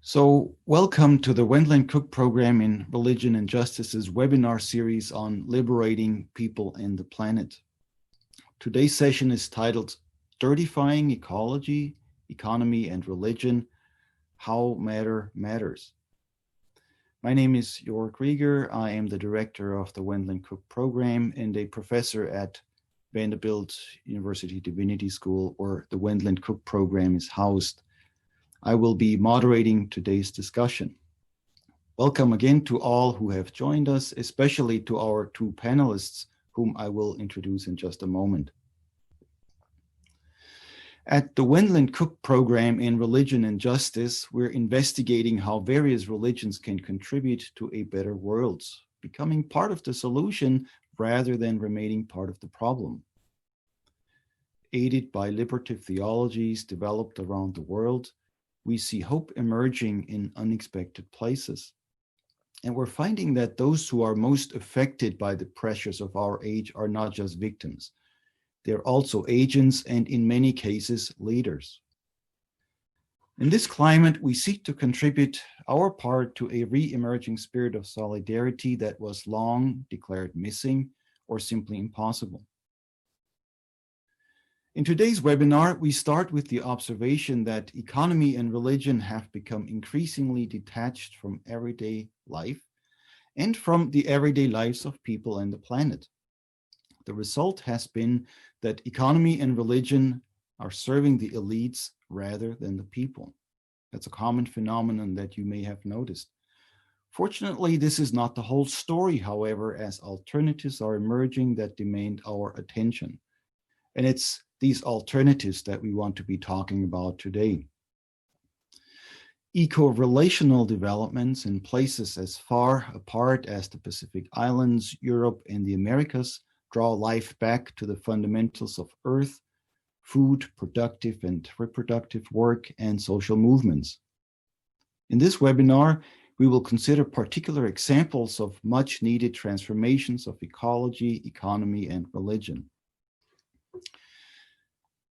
So, welcome to the Wendland-Cook program in Religion and Justice's webinar series on liberating people and the planet. Today's session is titled Dirtifying Ecology, Economy and Religion, How Matter Matters. My name is Joerg Rieger. I am the director of the Wendland-Cook program and a professor at Vanderbilt University Divinity School, where the Wendland-Cook program is housed. I will be moderating today's discussion. Welcome again to all who have joined us, especially to our two panelists, whom I will introduce in just a moment. At the Wendland-Cook program in Religion and Justice, we're investigating how various religions can contribute to a better world, becoming part of the solution rather than remaining part of the problem. Aided by liberative theologies developed around the world, we see hope emerging in unexpected places. And we're finding that those who are most affected by the pressures of our age are not just victims. They're also agents and, in many cases, leaders. In this climate, we seek to contribute our part to a re-emerging spirit of solidarity that was long declared missing or simply impossible. In today's webinar, we start with the observation that economy and religion have become increasingly detached from everyday life and from the everyday lives of people and the planet. The result has been that economy and religion are serving the elites rather than the people. That's a common phenomenon that you may have noticed. Fortunately, this is not the whole story, however, as alternatives are emerging that demand our attention. And it's these alternatives that we want to be talking about today. Eco-relational developments in places as far apart as the Pacific Islands, Europe, and the Americas draw life back to the fundamentals of Earth, food, productive and reproductive work, and social movements. In this webinar, we will consider particular examples of much needed transformations of ecology, economy, and religion.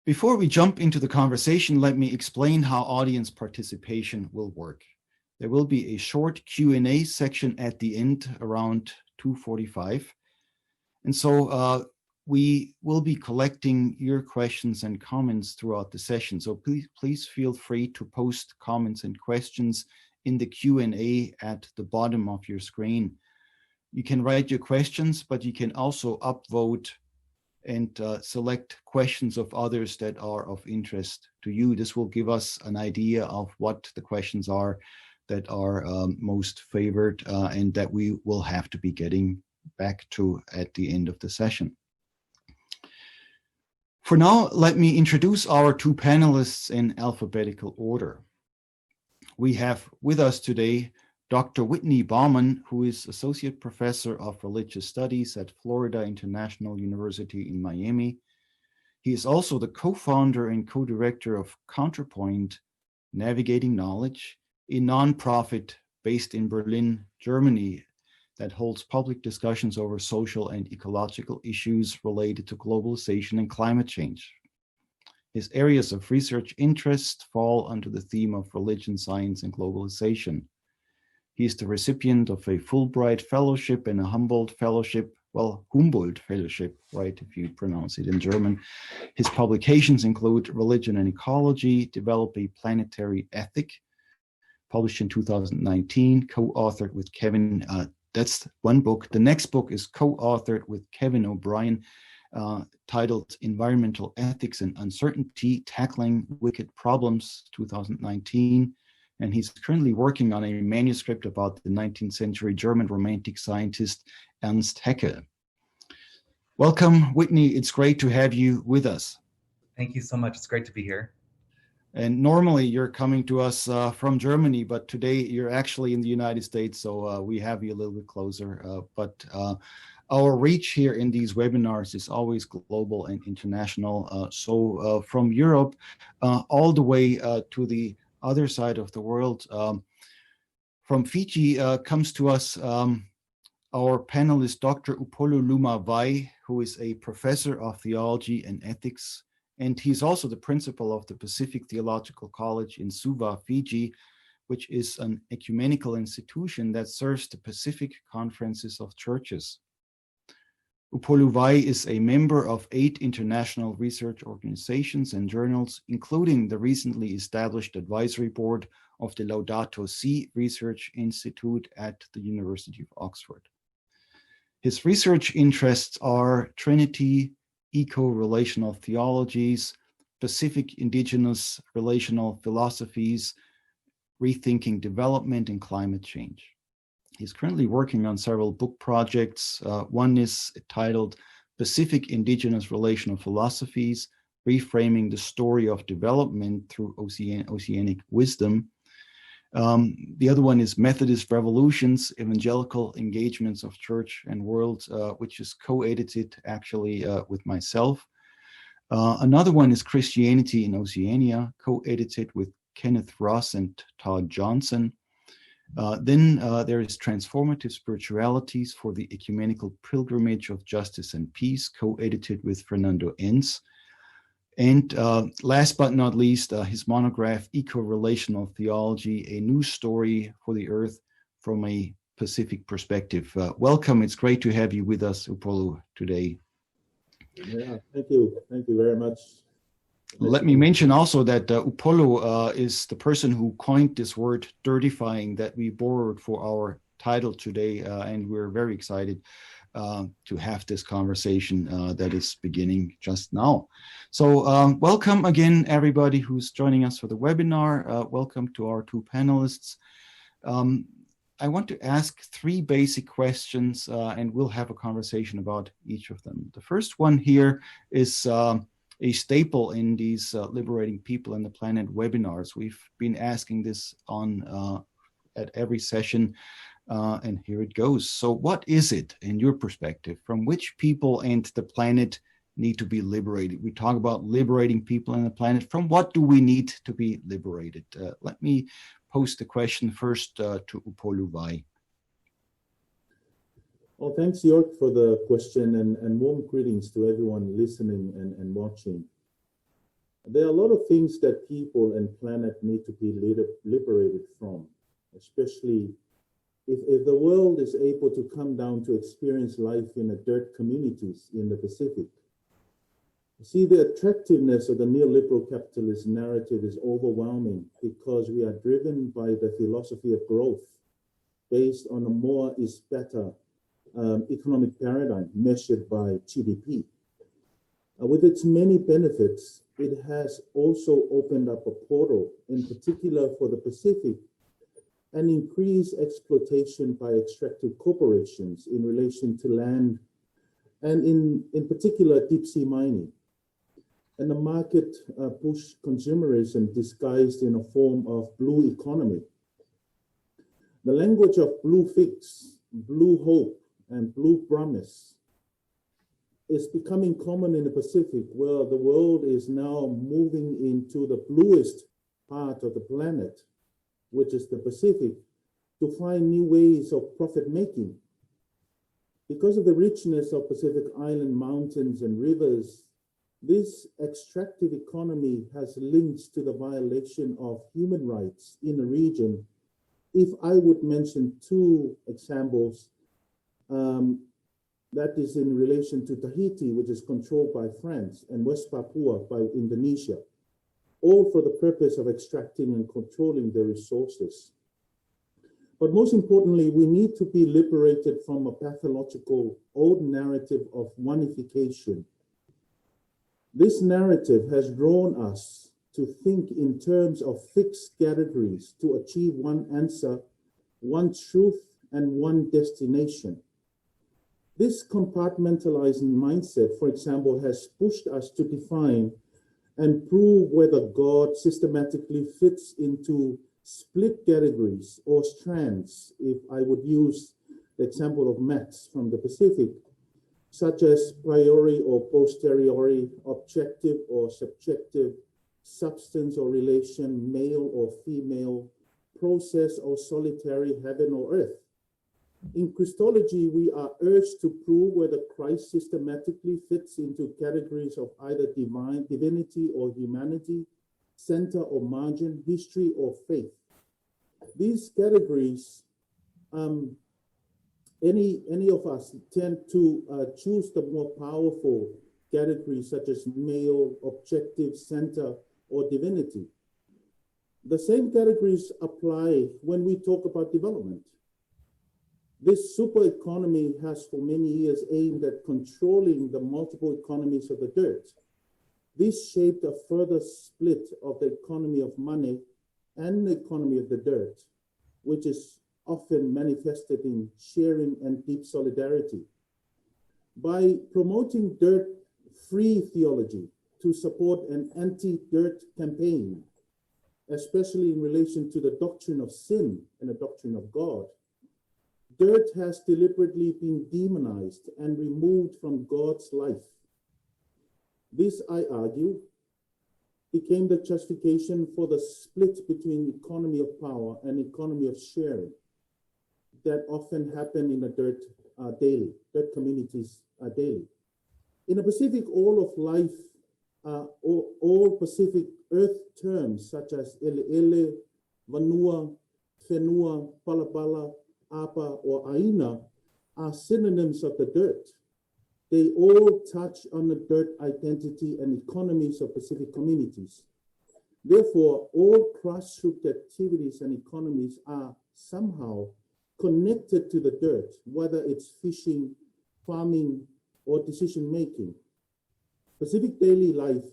Before we jump into the conversation, let me explain how audience participation will work. There will be a short Q&A section at the end around 2:45. And so we will be collecting your questions and comments throughout the session. So please feel free to post comments and questions in the Q&A at the bottom of your screen. You can write your questions, but you can also upvote and select questions of others that are of interest to you. This will give us an idea of what the questions are that are most favored and that we will have to be getting back to at the end of the session. For now, let me introduce our two panelists in alphabetical order. We have with us today Dr. Whitney Bauman, who is Associate Professor of Religious Studies at Florida International University in Miami. He is also the co-founder and co-director of Counterpoint, Navigating Knowledge, a nonprofit based in Berlin, Germany, that holds public discussions over social and ecological issues related to globalization and climate change. His areas of research interest fall under the theme of religion, science, and globalization. He is the recipient of a Fulbright Fellowship and a Humboldt Fellowship, Humboldt Fellowship, right, if you pronounce it in German. His publications include Religion and Ecology, Develop a Planetary Ethic, published in 2019, co-authored with Kevin, that's one book. The next book is co-authored with Kevin O'Brien, titled Environmental Ethics and Uncertainty, Tackling Wicked Problems, 2019. And he's currently working on a manuscript about the 19th century German romantic scientist Ernst Haeckel. Welcome, Whitney. It's great to have you with us. Thank you so much. It's great to be here. And normally you're coming to us from Germany, but today you're actually in the United States, so we have you a little bit closer. But our reach here in these webinars is always global and international. So from Europe all the way to the other side of the world, from Fiji comes to us our panelist, Dr. Upolu Vaai, who is a professor of theology and ethics, and he's also the principal of the Pacific Theological College in Suva, Fiji, which is an ecumenical institution that serves the Pacific Conferences of Churches. Upolu Vaai is a member of 8 international research organizations and journals, including the recently established advisory board of the Laudato Si Research Institute at the University of Oxford. His research interests are Trinity, eco-relational theologies, Pacific indigenous relational philosophies, rethinking development, and climate change. He's currently working on several book projects. One is titled Pacific Indigenous Relational Philosophies, Reframing the Story of Development Through Oceanic Wisdom. The other one is Methodist Revolutions, Evangelical Engagements of Church and World, which is co-edited actually with myself. Another one is Christianity in Oceania, co-edited with Kenneth Ross and Todd Johnson. Then there is Transformative Spiritualities for the Ecumenical Pilgrimage of Justice and Peace, co-edited with Fernando Enz. And last but not least, his monograph, Eco-relational Theology, A New Story for the Earth from a Pacific Perspective. Welcome. It's great to have you with us, Upolu, today. Yeah, thank you. Thank you very much. Let me mention also that Upolu is the person who coined this word dirtifying that we borrowed for our title today, and we're very excited to have this conversation that is beginning just now. So welcome again, everybody who's joining us for the webinar. Welcome to our 2 panelists. I want to ask 3 basic questions, and we'll have a conversation about each of them. The first one here is a staple in these Liberating People and the Planet webinars. We've been asking this on at every session, and here it goes. So what is it, in your perspective, from which people and the planet need to be liberated? We talk about liberating people and the planet. From what do we need to be liberated? Let me pose the question first to Upolu Vaai. Well, thanks, Joerg, for the question, and warm greetings to everyone listening and watching. There are a lot of things that people and planet need to be liberated from, especially if the world is able to come down to experience life in the dirt communities in the Pacific. See, the attractiveness of the neoliberal capitalist narrative is overwhelming because we are driven by the philosophy of growth based on a more is better economic paradigm measured by GDP. With its many benefits, it has also opened up a portal, in particular for the Pacific, and increased exploitation by extractive corporations in relation to land, and in particular deep sea mining. And the market push consumerism disguised in a form of blue economy. The language of blue fix, blue hope, and blue promise is becoming common in the Pacific, where the world is now moving into the bluest part of the planet, which is the Pacific, to find new ways of profit making. Because of the richness of Pacific Island mountains and rivers, this extractive economy has links to the violation of human rights in the region. If I would mention 2 examples, that is in relation to Tahiti, which is controlled by France, and West Papua by Indonesia, all for the purpose of extracting and controlling the resources. But most importantly, we need to be liberated from a pathological old narrative of oneification. This narrative has drawn us to think in terms of fixed categories to achieve one answer, one truth, and one destination. This compartmentalizing mindset, for example, has pushed us to define and prove whether God systematically fits into split categories or strands, if I would use the example of maths from the Pacific, such as priori or posteriori, objective or subjective, substance or relation, male or female, process or solitary, heaven or earth. In Christology, we are urged to prove whether Christ systematically fits into categories of either divinity or humanity, center or margin, history or faith. these categories, any of us tend to choose the more powerful categories such as male, objective, center, or divinity. The same categories apply when we talk about development. This super economy has for many years aimed at controlling the multiple economies of the dirt. This shaped a further split of the economy of money and the economy of the dirt, which is often manifested in sharing and deep solidarity. By promoting dirt-free theology to support an anti-dirt campaign, especially in relation to the doctrine of sin and the doctrine of God, dirt has deliberately been demonized and removed from God's life. This, I argue, became the justification for the split between economy of power and economy of sharing that often happen in the dirt communities daily. In the Pacific, all of life, all Pacific Earth terms such as ele, vanua, whenua, palapala, apa, or aina are synonyms of the dirt. They all touch on the dirt identity and economies of Pacific communities. Therefore, all grassroots activities and economies are somehow connected to the dirt, whether it's fishing, farming, or decision-making. Pacific daily life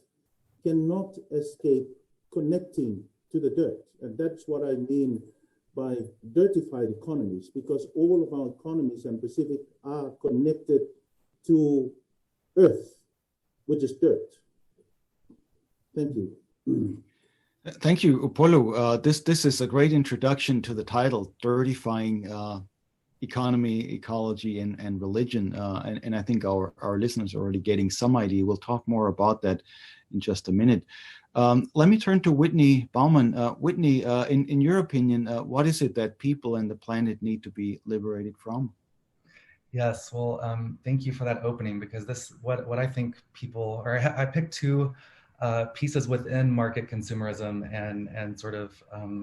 cannot escape connecting to the dirt. And that's what I mean by dirtified economies, because all of our economies in Pacific are connected to earth, which is dirt. Thank you. Thank you, Upolu. This is a great introduction to the title, Dirtifying Economy, Ecology, and Religion. And I think our listeners are already getting some idea. We'll talk more about that in just a minute. Let me turn to Whitney Baumann. Whitney, in your opinion, what is it that people and the planet need to be liberated from? Yes, well, thank you for that opening, because this, what I think people, or I picked two pieces within market consumerism and sort of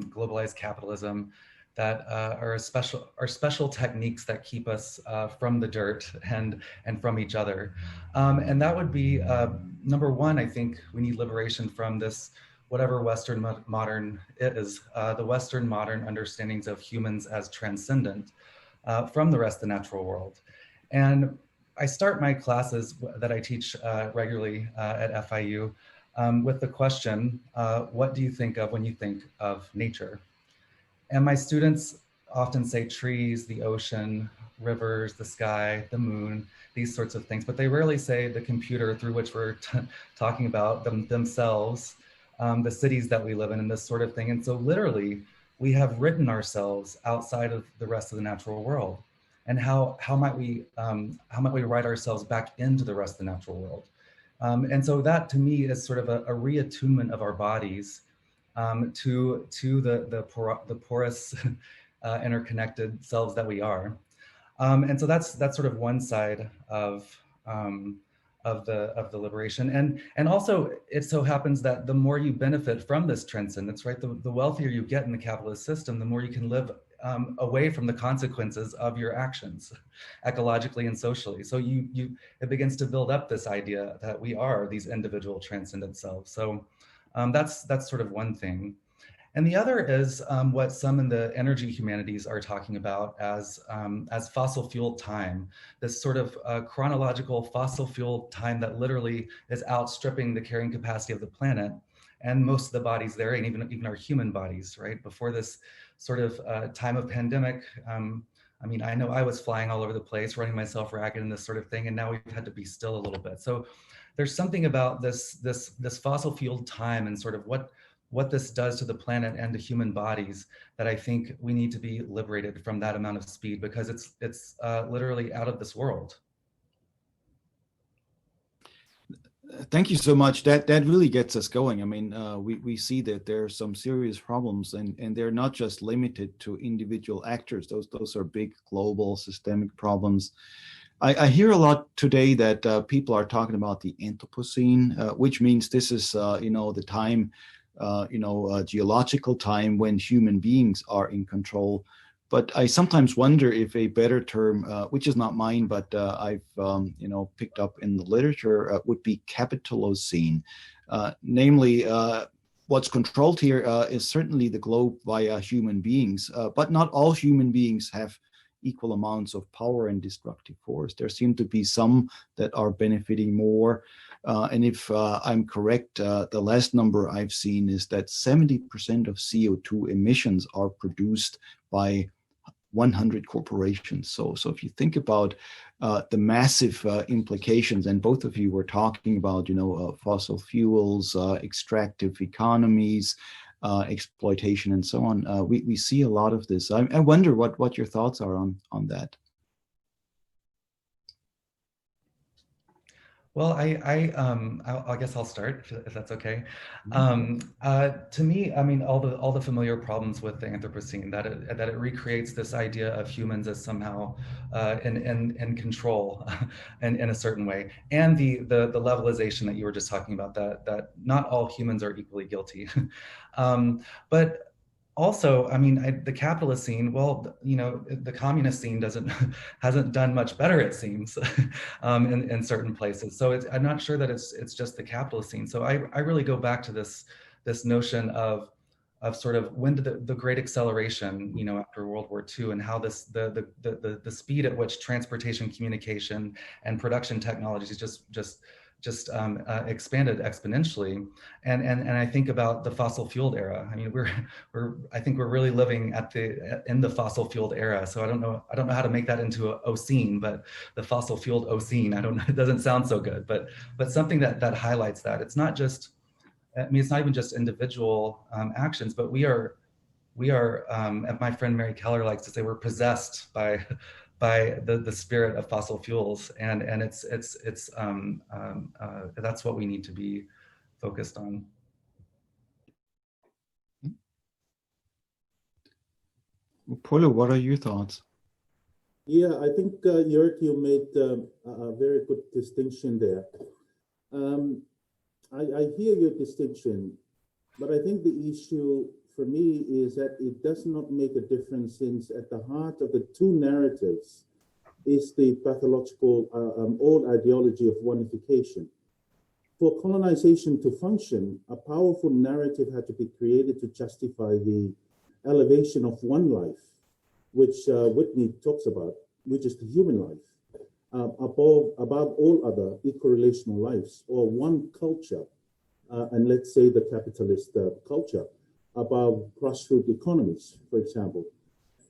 globalized capitalism that are special techniques that keep us from the dirt and from each other. And that would be, number one, I think we need liberation from this, whatever Western modern is, the Western modern understandings of humans as transcendent from the rest of the natural world. And I start my classes that I teach regularly at FIU with the question, what do you think of when you think of nature? And my students often say trees, the ocean, rivers, the sky, the moon, these sorts of things, but they rarely say the computer through which we're talking about themselves, the cities that we live in, and this sort of thing. And so literally, we have written ourselves outside of the rest of the natural world. And how might we write ourselves back into the rest of the natural world? And so that, to me, is sort of a reattunement of our bodies to the porous, interconnected selves that we are. And so that's sort of one side of the liberation. And also, it so happens that the more you benefit from this transcendence, right, the wealthier you get in the capitalist system, the more you can live away from the consequences of your actions, ecologically and socially. So it begins to build up this idea that we are these individual transcendent selves. So that's sort of one thing. And the other is what some in the energy humanities are talking about as fossil fuel time, this sort of chronological fossil fuel time that literally is outstripping the carrying capacity of the planet and most of the bodies there, and even our human bodies, right? Before this sort of time of pandemic, I mean, I know I was flying all over the place, running myself ragged and this sort of thing, and now we've had to be still a little bit. So there's something about this fossil fuel time and sort of what this does to the planet and to human bodies that I think we need to be liberated from that amount of speed, because it's literally out of this world. Thank you so much. That really gets us going. I mean, we see that there are some serious problems, and they're not just limited to individual actors. Those are big global systemic problems. I hear a lot today that people are talking about the Anthropocene, which means this is the time geological time when human beings are in control. But I sometimes wonder if a better term, which is not mine, but I've picked up in the literature, would be capitalocene. Namely, what's controlled here is certainly the globe via human beings, but not all human beings have equal amounts of power and destructive force. There seem to be some that are benefiting more. And if I'm correct, the last number I've seen is that 70% of CO2 emissions are produced by 100 corporations. So if you think about the massive implications, and both of you were talking about, fossil fuels, extractive economies, exploitation, and so on, we see a lot of this. I wonder what your thoughts are on that. Well, I guess I'll start if that's okay. To me, I mean, all the familiar problems with the Anthropocene, that it recreates this idea of humans as somehow in control in a certain way, and the levelization that you were just talking about, that not all humans are equally guilty, but also, I mean, the capitalist scene, well, the communist scene hasn't done much better, it seems, in certain places. So I'm not sure that it's just the capitalist scene. So I really go back to this notion of sort of when did the great acceleration, after World War II, and how the speed at which transportation, communication, and production technologies just expanded exponentially, and I think about the fossil fueled era. I mean, I think we're really living in the fossil fueled era. So I don't know how to make that into a Ocene, but the fossil fueled Ocene, I don't know, it doesn't sound so good, but something that highlights that. It's not just, I mean, it's not even just individual actions, but we are, as my friend Mary Keller likes to say, we're possessed by the spirit of fossil fuels, and it's that's what we need to be focused on. Upolu, what are your thoughts? Yeah, I think Joerg, you made a very good distinction there. I hear your distinction, but I think the issue for me is that it does not make a difference, since at the heart of the two narratives is the pathological old ideology of oneification. For colonization to function, a powerful narrative had to be created to justify the elevation of one life, which Whitney talks about, which is the human life, above all other eco-relational lives, or one culture, and let's say the capitalist culture, above grassroots economies, for example.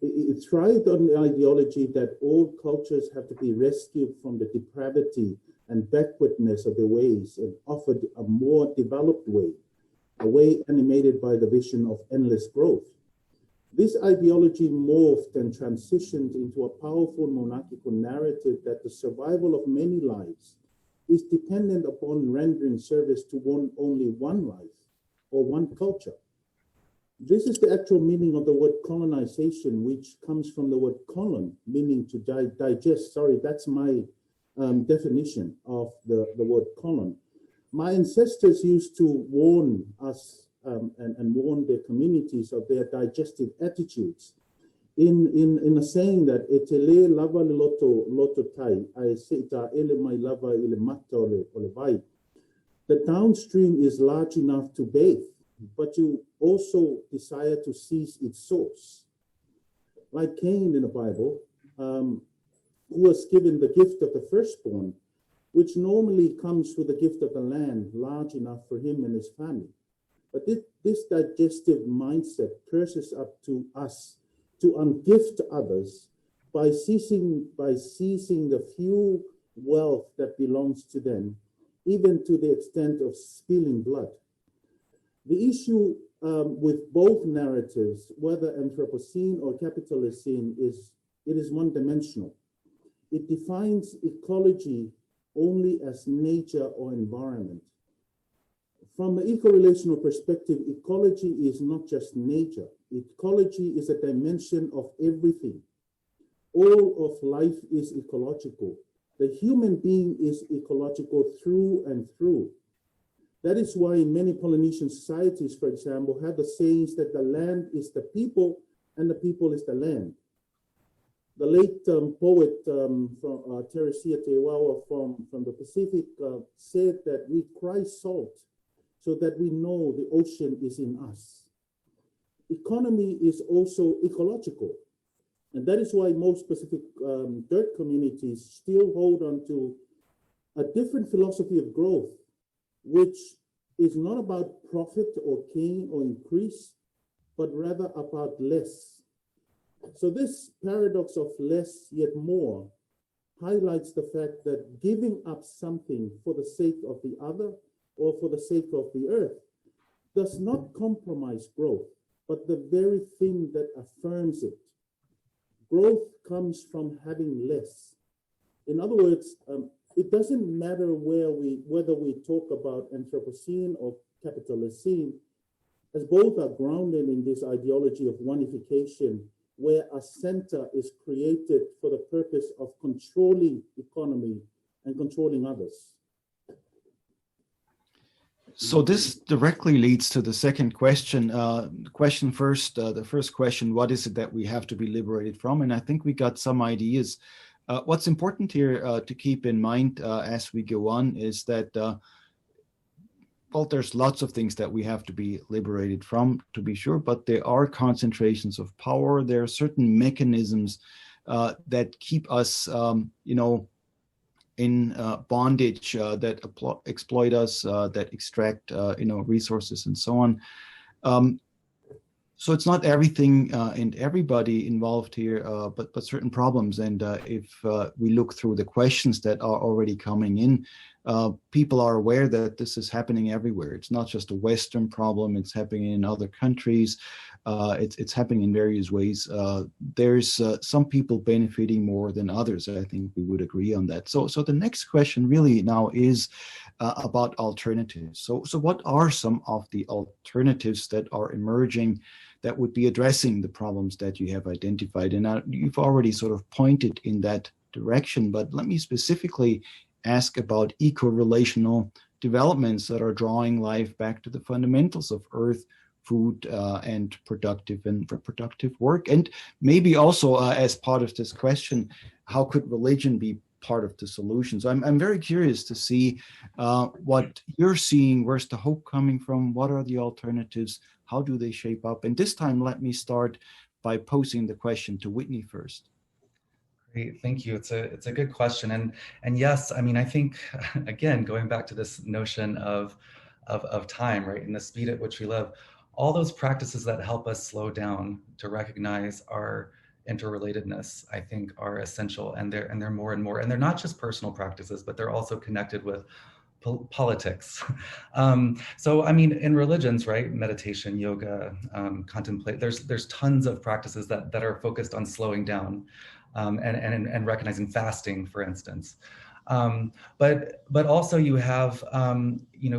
It thrived on the ideology that all cultures have to be rescued from the depravity and backwardness of their ways and offered a more developed way, a way animated by the vision of endless growth. This ideology morphed and transitioned into a powerful monarchical narrative that the survival of many lives is dependent upon rendering service to only one life or one culture. This is the actual meaning of the word colonization, which comes from the word colon, meaning to digest. Sorry, that's my definition of the word colon. My ancestors used to warn us and warn their communities of their digestive attitudes in a saying that etele lava loto tai, I say ele mai lava ile mata ole vai. The downstream is large enough to bathe, but you also desire to seize its source. Like Cain in the Bible, who was given the gift of the firstborn, which normally comes with the gift of the land large enough for him and his family. But this digestive mindset curses up to us to ungift others by seizing the few wealth that belongs to them, even to the extent of spilling blood. The issue with both narratives, whether Anthropocene or Capitalocene, is it is one-dimensional. It defines ecology only as nature or environment. From an eco-relational perspective, ecology is not just nature. Ecology is a dimension of everything. All of life is ecological. The human being is ecological through and through. That is why many Polynesian societies, for example, have the sayings that the land is the people and the people is the land. The late poet from Teresia Tewawa from the Pacific said that we cry salt so that we know the ocean is in us. Economy is also ecological. And that is why most Pacific dirt communities still hold on to a different philosophy of growth, which is not about profit or gain or increase, but rather about less. So this paradox of less yet more highlights the fact that giving up something for the sake of the other or for the sake of the earth does not compromise growth, but the very thing that affirms it. Growth comes from having less. In other words, it doesn't matter whether we talk about Anthropocene or Capitalocene, as both are grounded in this ideology of oneification, where a center is created for the purpose of controlling economy and controlling others. So this directly leads to the second question. The first question, what is it that we have to be liberated from? And I think we got some ideas. What's important here to keep in mind as we go on is that, well, there's lots of things that we have to be liberated from, to be sure, but there are concentrations of power. There are certain mechanisms that keep us, in bondage, that exploit us, that extract, resources and so on. So it's not everything and everybody involved here, but certain problems. And if we look through the questions that are already coming in, people are aware that this is happening everywhere. It's not just a Western problem. It's happening in other countries. It's happening in various ways. There's some people benefiting more than others. I think we would agree on that. So the next question really now is about alternatives. So what are some of the alternatives that are emerging that would be addressing the problems that you have identified? And you've already sort of pointed in that direction, but let me specifically ask about eco-relational developments that are drawing life back to the fundamentals of earth, food, and productive and reproductive work. And maybe also as part of this question, how could religion be part of the solution? So I'm very curious to see what you're seeing. Where's the hope coming from? What are the alternatives? How do they shape up? And this time, let me start by posing the question to Whitney first. Great, thank you. It's a good question, and yes, I mean, I think again, going back to this notion of time, right, and the speed at which we live, all those practices that help us slow down to recognize our interrelatedness, I think, are essential, and they're more and more, and they're not just personal practices, but they're also connected with politics. So I mean, in religions, right, meditation, yoga, contemplate, there's tons of practices that are focused on slowing down, and recognizing fasting, for instance. But also you have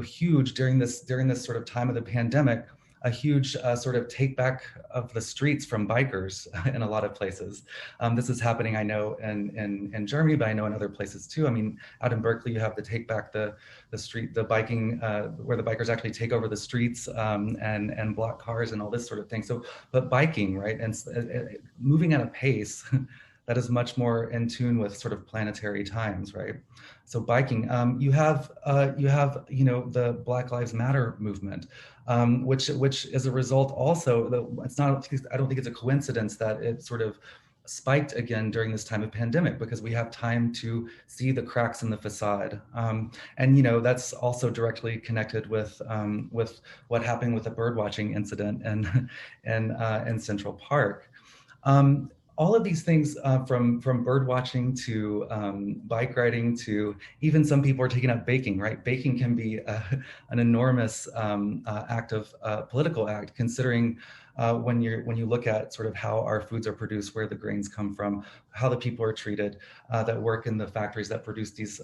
huge during this sort of time of the pandemic, a huge sort of take back of the streets from bikers in a lot of places. This is happening, I know, in Germany, but I know in other places too. I mean, out in Berkeley, you have the take back the street, the biking, where the bikers actually take over the streets and block cars and all this sort of thing. So, but biking, right, and moving at a pace that is much more in tune with sort of planetary times, right? So biking, you have the Black Lives Matter movement, which is a result also. It's not. I don't think it's a coincidence that it sort of spiked again during this time of pandemic, because we have time to see the cracks in the facade, and that's also directly connected with what happened with the birdwatching incident in Central Park. All of these things, from bird watching to bike riding to even some people are taking up baking, right? Baking can be an enormous political act, considering when you look at sort of how our foods are produced, where the grains come from, how the people are treated that work in the factories that produce these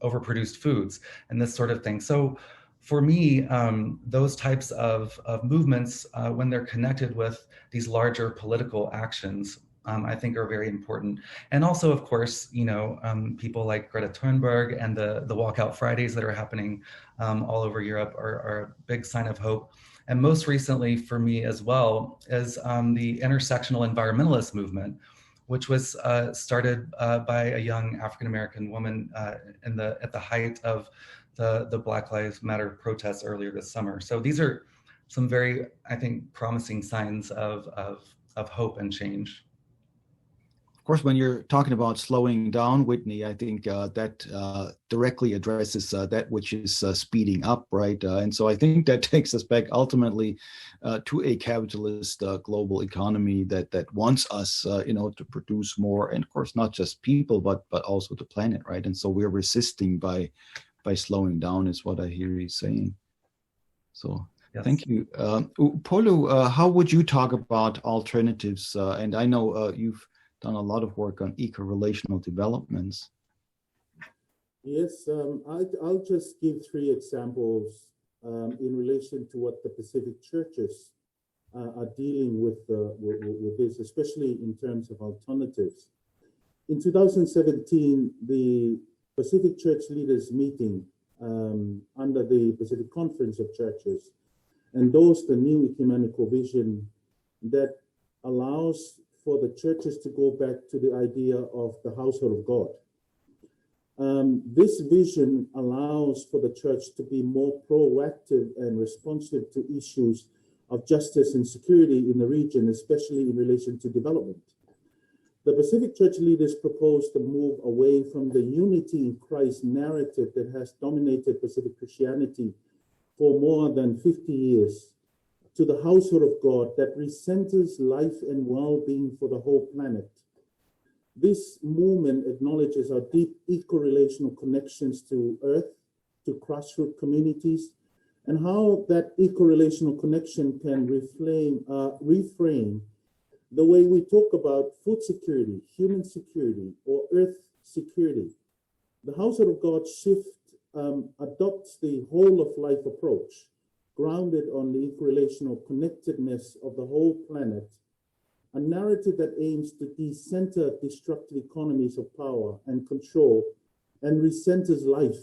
overproduced foods and this sort of thing. So for me, those types of movements, when they're connected with these larger political actions, I think are very important. And also, of course, people like Greta Thunberg and the Walkout Fridays that are happening all over Europe are a big sign of hope. And most recently for me as well is the intersectional environmentalist movement, which was started by a young African-American woman at the height of the Black Lives Matter protests earlier this summer. So these are some very, I think, promising signs of hope and change. Of course, when you're talking about slowing down, Whitney, I think that directly addresses that which is speeding up, right? And so I think that takes us back ultimately to a capitalist global economy that wants us, to produce more, and of course not just people, but also the planet, right? And so we're resisting by slowing down, is what I hear you saying. So. Yes. Thank you. Upolu, how would you talk about alternatives? And I know you've done a lot of work on eco-relational developments. Yes, I'll just give 3 examples in relation to what the Pacific churches are dealing with this, especially in terms of alternatives. In 2017, the Pacific Church Leaders Meeting under the Pacific Conference of Churches endorsed a new ecumenical vision that allows for the churches to go back to the idea of the household of God. This vision allows for the church to be more proactive and responsive to issues of justice and security in the region, especially in relation to development. The Pacific Church leaders proposed to move away from the unity in Christ narrative that has dominated Pacific Christianity for more than 50 years to the household of God that recenters life and well-being for the whole planet. This movement acknowledges our deep eco-relational connections to Earth, to grassroots communities, and how that eco-relational connection can reframe the way we talk about food security, human security, or Earth security. The household of God shift adopts the whole of life approach, grounded on the eco-relational connectedness of the whole planet, a narrative that aims to decenter destructive economies of power and control and recenters life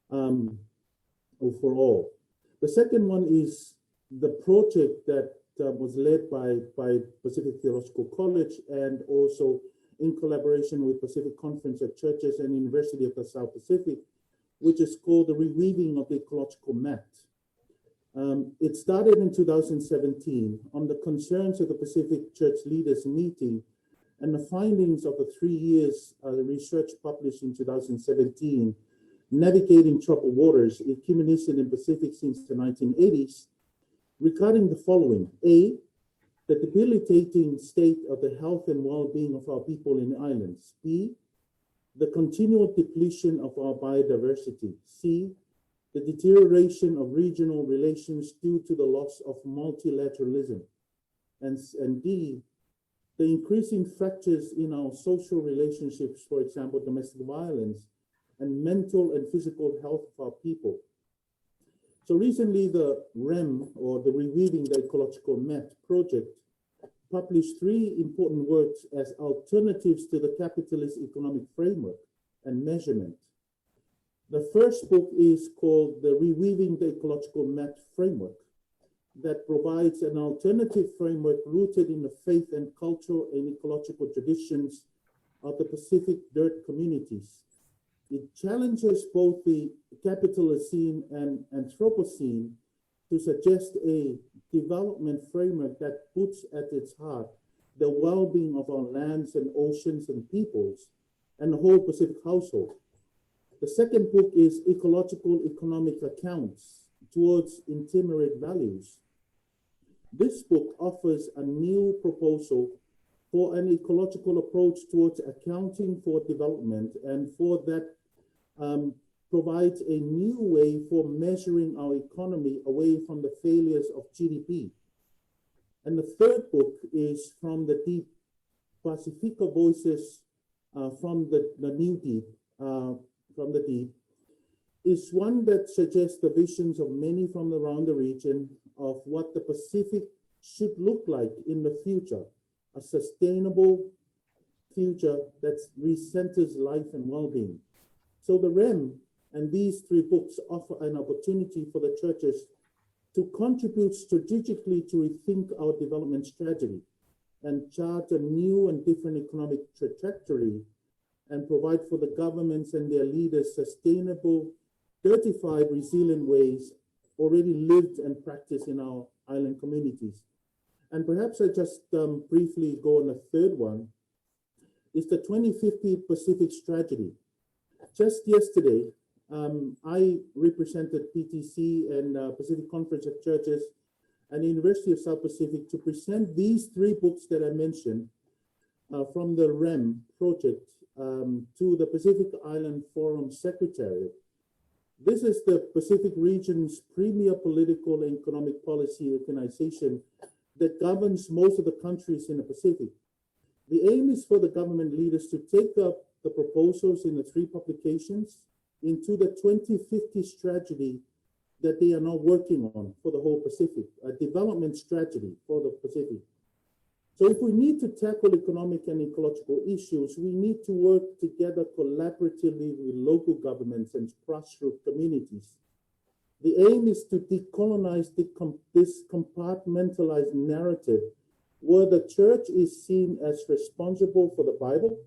for all. The second one is the project that was led by Pacific Theological College and also in collaboration with Pacific Conference of Churches and University of the South Pacific, which is called the Reweaving of the Ecological Mat. It started in 2017 on the concerns of the Pacific Church Leaders Meeting and the findings of the 3 years research published in 2017, Navigating Troubled Waters, Ecumenism in Pacific since the 1980s, regarding the following. A, the debilitating state of the health and well-being of our people in the islands. B, the continual depletion of our biodiversity. C, the deterioration of regional relations due to the loss of multilateralism. And D, the increasing fractures in our social relationships, for example, domestic violence, and mental and physical health of our people. So recently the REM, or the Reweaving the Ecological Mat project, published 3 important works as alternatives to the capitalist economic framework and measurement. The first book is called the Reweaving the Ecological Mat framework, that provides an alternative framework rooted in the faith and cultural and ecological traditions of the Pacific Dirt communities. It challenges both the Capitalocene and Anthropocene to suggest a development framework that puts at its heart the well-being of our lands and oceans and peoples and the whole Pacific household. The second book is Ecological Economic Accounts Towards Intimate Values. This book offers a new proposal for an ecological approach towards accounting for development, and for that provides a new way for measuring our economy away from the failures of GDP. And the third book is from the Deep, Pacifica Voices from the New Deep, from the Deep, is one that suggests the visions of many from around the region of what the Pacific should look like in the future, a sustainable future that recenters life and well-being. So the REM and these three books offer an opportunity for the churches to contribute strategically to rethink our development strategy and chart a new and different economic trajectory and provide for the governments and their leaders sustainable, certified, resilient ways already lived and practiced in our island communities. And perhaps I just briefly go on a third one, is the 2050 Pacific Strategy. Just yesterday, I represented PTC and Pacific Conference of Churches and the University of South Pacific to present these three books that I mentioned from the REM project to the Pacific Island Forum Secretariat. This is the Pacific region's premier political and economic policy organization that governs most of the countries in the Pacific. The aim is for the government leaders to take up the proposals in the three publications into the 2050 strategy that they are now working on for the whole Pacific, a development strategy for the Pacific. So if we need to tackle economic and ecological issues, we need to work together collaboratively with local governments and grassroots communities. The aim is to decolonize this compartmentalized narrative where the church is seen as responsible for the Bible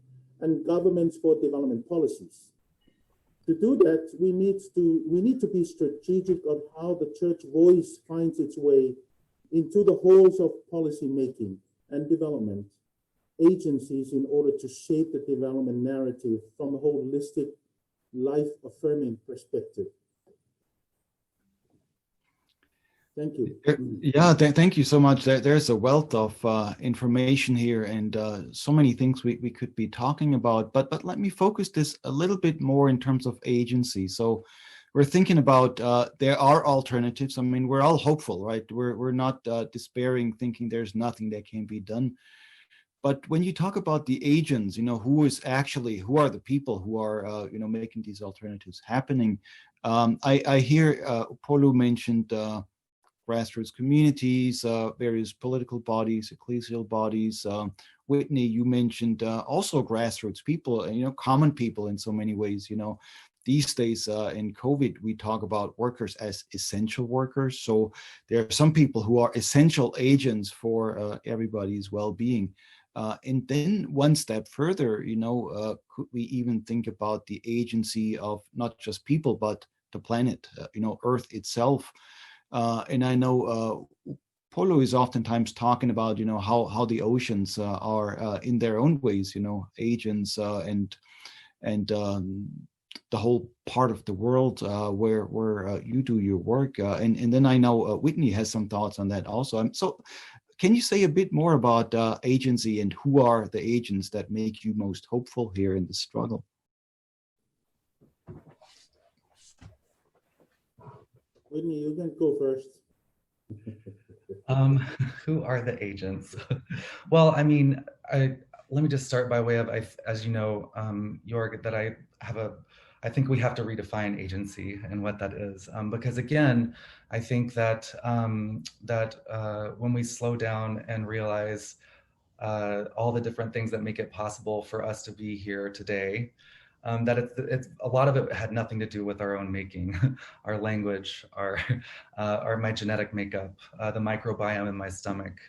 and governments for development policies. To do that, we need to be strategic of how the church voice finds its way into the halls of policy making and development agencies in order to shape the development narrative from a holistic, life-affirming perspective. Thank you. Yeah, thank you so much. There's a wealth of information here and so many things we could be talking about. But let me focus this a little bit more in terms of agency. So we're thinking about there are alternatives. I mean, we're all hopeful, right? We're not despairing, thinking there's nothing that can be done. But when you talk about the agents, who are the people who are, making these alternatives happening? I hear Upolu mentioned grassroots communities, various political bodies, ecclesial bodies. Whitney, you mentioned also grassroots people, common people in so many ways. These days in COVID, we talk about workers as essential workers. So there are some people who are essential agents for everybody's well-being. And then one step further, could we even think about the agency of not just people, but the planet, Earth itself? And I know Polo is oftentimes talking about, how the oceans are in their own ways, agents and the whole part of the world where you do your work. And then I know Whitney has some thoughts on that also. So can you say a bit more about agency and who are the agents that make you most hopeful here in the struggle? Whitney, you can go first. Who are the agents? Well, I mean, let me just start by way of, as you know, Joerg, that I think we have to redefine agency and what that is, because again, I think that when we slow down and realize all the different things that make it possible for us to be here today, that it's a lot of it had nothing to do with our own making, our language, my genetic makeup, the microbiome in my stomach,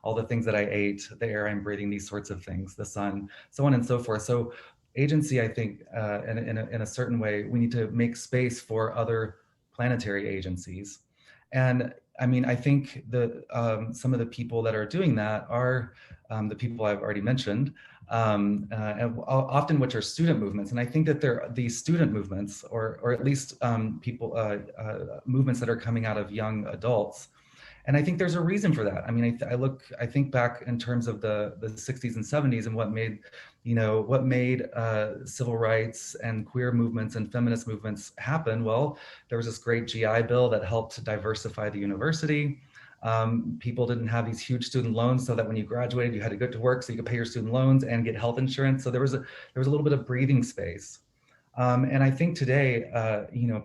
all the things that I ate, the air I'm breathing, these sorts of things, the sun, so on and so forth. So agency, I think, in a certain way, we need to make space for other planetary agencies. And I mean, I think some of the people that are doing that are the people I've already mentioned, and often which are student movements. And I think that these student movements, or at least movements that are coming out of young adults. And I think there's a reason for that. I mean, I think back in terms of the 60s and 70s and what made civil rights and queer movements and feminist movements happen. Well, there was this great GI Bill that helped diversify the university. People didn't have these huge student loans, so that when you graduated, you had to go to work so you could pay your student loans and get health insurance. So there was a little bit of breathing space. And I think today,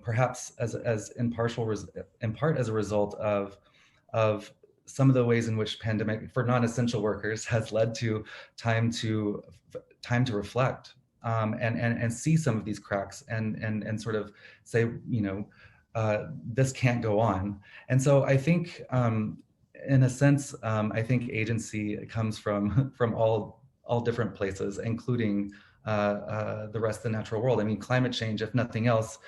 perhaps as in part as a result of some of the ways in which pandemic for non-essential workers has led to time to reflect and see some of these cracks and sort of say, this can't go on. And so I think, in a sense, I think agency comes from all different places, including the rest of the natural world. I mean, climate change, if nothing else,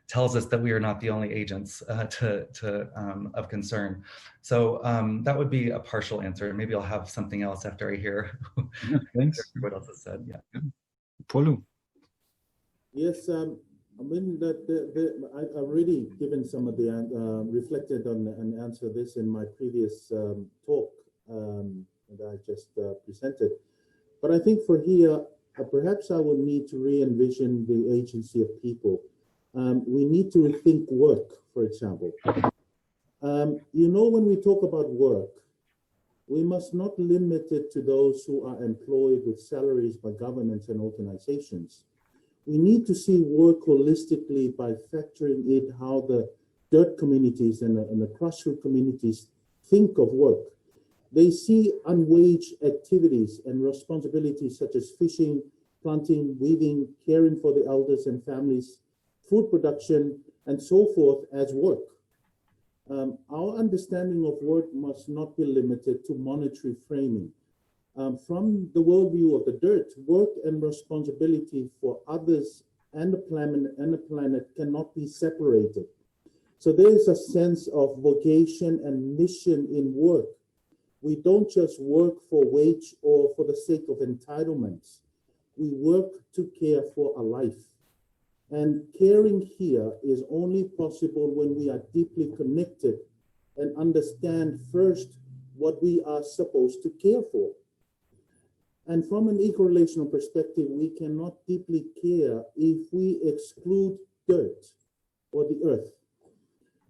tells us that we are not the only agents of concern. So that would be a partial answer. Maybe I'll have something else after I hear thanks. what else is said. Yeah. Upolu. Yes, I mean that I've already given some of the reflected on and answered this in my previous talk that I just presented. But I think for here, perhaps I would need to re-envision the agency of people. We need to rethink work, for example. When we talk about work, we must not limit it to those who are employed with salaries by governments and organizations. We need to see work holistically by factoring in how the dirt communities and the grassroots communities think of work. They see unwaged activities and responsibilities such as fishing, planting, weaving, caring for the elders and families, food production, and so forth as work. Our understanding of work must not be limited to monetary framing. From the worldview of the dirt, work and responsibility for others and the planet cannot be separated. So there is a sense of vocation and mission in work. We don't just work for wage or for the sake of entitlements. We work to care for a life. And caring here is only possible when we are deeply connected and understand first what we are supposed to care for. And from an eco-relational perspective, we cannot deeply care if we exclude dirt or the earth.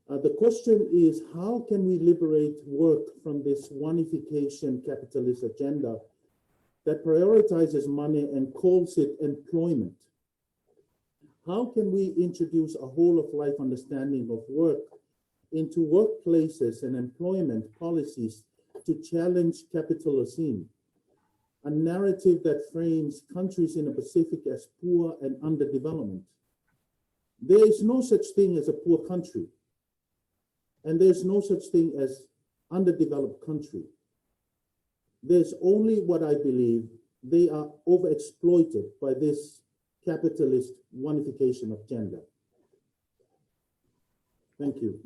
The question is, how can we liberate work from this oneification capitalist agenda that prioritizes money and calls it employment? How can we introduce a whole of life understanding of work into workplaces and employment policies to challenge capitalism? A narrative that frames countries in the Pacific as poor and underdevelopment. There is no such thing as a poor country, and there's no such thing as underdeveloped country. There's only what I believe they are overexploited by this capitalist oneification of gender. Thank you.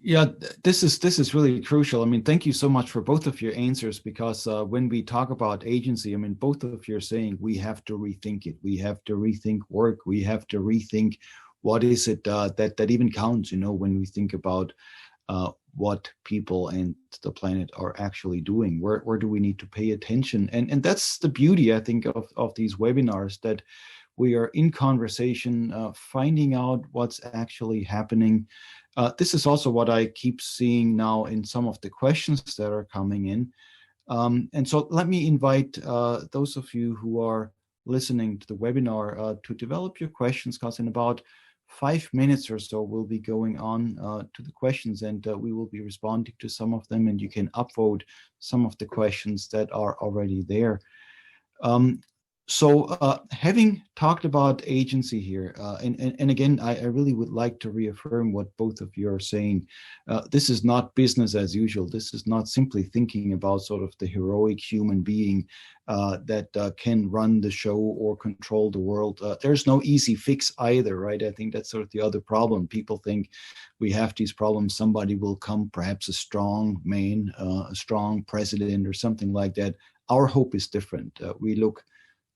Yeah, this is really crucial. I mean, thank you so much for both of your answers, because when we talk about agency, I mean, both of you are saying we have to rethink it. We have to rethink work. We have to rethink what is it that even counts, when we think about what people and the planet are actually doing. Where do we need to pay attention? And that's the beauty, I think, of these webinars, that we are in conversation, finding out what's actually happening. This is also what I keep seeing now in some of the questions that are coming in. And so let me invite those of you who are listening to the webinar to develop your questions, because in about 5 minutes or so we'll be going on to the questions, and we will be responding to some of them, and you can upvote some of the questions that are already there. So having talked about agency here, and again, I really would like to reaffirm what both of you are saying. This is not business as usual. This is not simply thinking about sort of the heroic human being that can run the show or control the world. There's no easy fix either, right? I think that's sort of the other problem. People think we have these problems, somebody will come, perhaps a strong man, a strong president or something like that. Our hope is different. We look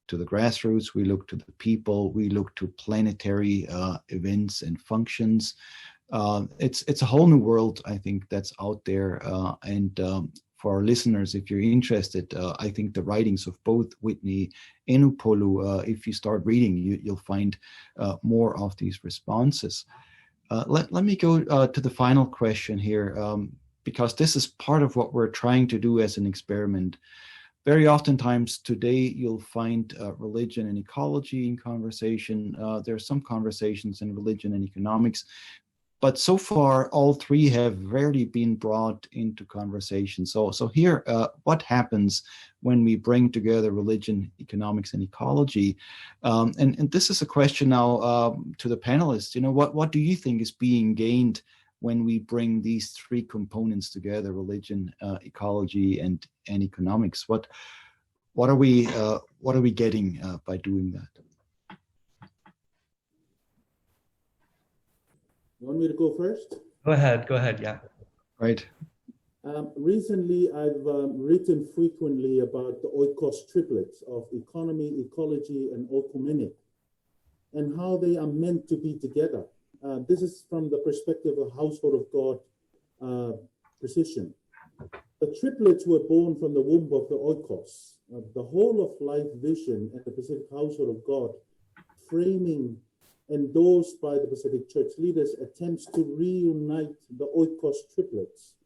to the grassroots, we look to the people, we look to planetary events and functions. It's a whole new world, I think, that's out there. And for our listeners, if you're interested, I think the writings of both Whitney and Upolu, if you start reading, you'll find more of these responses. Let me go to the final question here, because this is part of what we're trying to do as an experiment. Very oftentimes today, you'll find religion and ecology in conversation. There are some conversations in religion and economics, but so far all three have rarely been brought into conversation. So here, what happens when we bring together religion, economics, and ecology? And this is a question now to the panelists. What do you think is being gained when we bring these three components together: religion, ecology, and economics? What are we getting by doing that? You want me to go first? Go ahead, yeah. Right. Recently, I've written frequently about the oikos triplets of economy, ecology, and oikumene, and how they are meant to be together. This is from the perspective of household of God position. The triplets were born from the womb of the oikos, the whole of life vision and the Pacific household of God, framing endorsed by the Pacific Church leaders, attempts to reunite the oikos triplets.